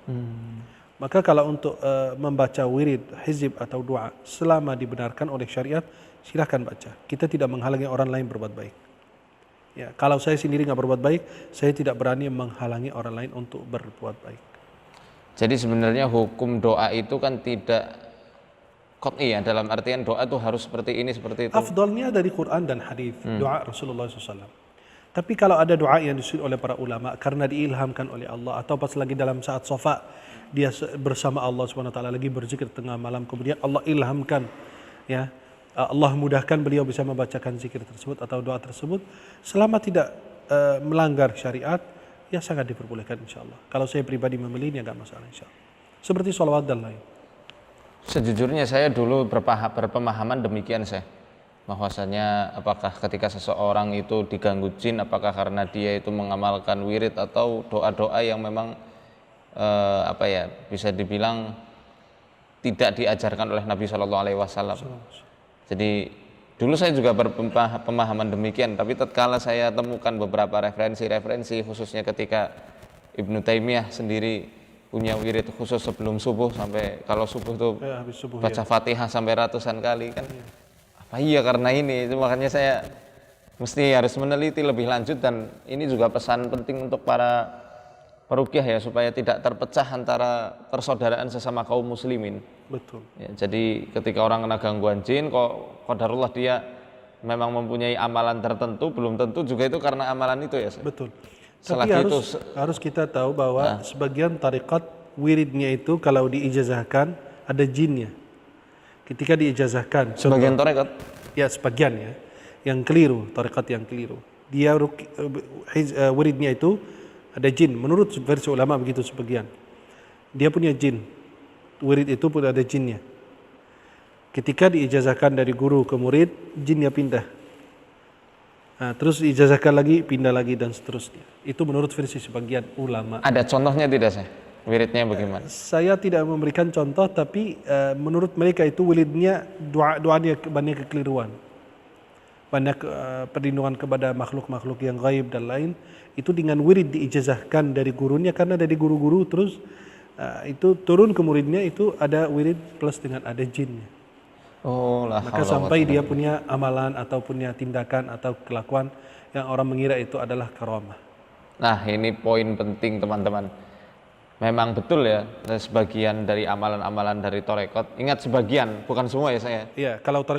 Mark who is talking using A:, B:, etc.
A: Hmm.
B: Maka kalau untuk membaca wirid, hizib atau doa selama dibenarkan oleh syariat, silahkan baca. Kita tidak menghalangi orang lain berbuat baik. Ya, kalau saya sendiri nggak berbuat baik, saya tidak berani menghalangi orang lain untuk berbuat baik.
A: Jadi sebenarnya hukum doa itu kan tidak qat'i ya, dalam artian doa itu harus seperti ini, seperti itu.
B: Afdalnya dari Quran dan hadis, doa Rasulullah SAW. Tapi kalau ada doa yang disuruh oleh para ulama karena diilhamkan oleh Allah, atau pas lagi dalam saat sofa dia bersama Allah Subhanahu wa taala lagi berzikir tengah malam, kemudian Allah ilhamkan, ya, Allah mudahkan beliau bisa membacakan zikir tersebut atau doa tersebut selama tidak melanggar syariat, ya sangat diperbolehkan insyaallah. Kalau saya pribadi memilihnya enggak masalah insyaallah. Seperti sholawat dan lain.
A: Sejujurnya saya dulu berpemahaman demikian, saya bahwasanya apakah ketika seseorang itu diganggu jin, apakah karena dia itu mengamalkan wirid atau doa-doa yang memang bisa dibilang tidak diajarkan oleh Nabi Shallallahu Alaihi Wasallam. Jadi dulu saya juga berpemahaman demikian, tapi tatkala saya temukan beberapa referensi khususnya ketika Ibnu Taimiyah sendiri punya wirid khusus sebelum subuh, sampai kalau subuh itu baca Fatihah sampai ratusan kali kan. Apa iya karena ini? Itu makanya saya mesti harus meneliti lebih lanjut, dan ini juga pesan penting untuk para peruqyah ya, supaya tidak terpecah antara persaudaraan sesama kaum muslimin.
B: Betul.
A: Ya, jadi ketika orang kena gangguan jin, kok qadarullah dia memang mempunyai amalan tertentu, belum tentu juga itu karena amalan itu ya.
B: Betul.
A: Selagi
B: Tapi
A: itu,
B: harus kita tahu bahwa sebagian tarekat wiridnya itu kalau diijazahkan ada jinnya. Ketika diijazahkan,
A: sebagian tarekat,
B: ya sebagian ya, yang keliru, tarekat yang keliru. Dia wiridnya itu ada jin. Menurut versi ulama begitu sebagian. Dia punya jin. Wirid itu pun ada jinnya. Ketika diijazahkan dari guru ke murid, jinnya pindah. Nah, terus diijazahkan lagi, pindah lagi, dan seterusnya. Itu menurut versi sebagian ulama.
A: Ada contohnya tidak sih? Wiridnya bagaimana?
B: Saya tidak memberikan contoh, tapi menurut mereka itu wiridnya doanya banyak kekeliruan. Banyak perlindungan kepada makhluk-makhluk yang gaib dan lain. Itu dengan wirid diijazahkan dari gurunya, karena dari guru-guru terus itu turun ke muridnya, itu ada wirid plus dengan ada jinnya.
A: Oh,
B: maka sampai dia punya amalan atau punya tindakan atau kelakuan yang orang mengira itu adalah karamah.
A: Nah, ini poin penting teman-teman. Memang betul ya, sebagian dari amalan-amalan dari tarekat. Ingat sebagian, bukan semua ya saya.
B: Iya, kalau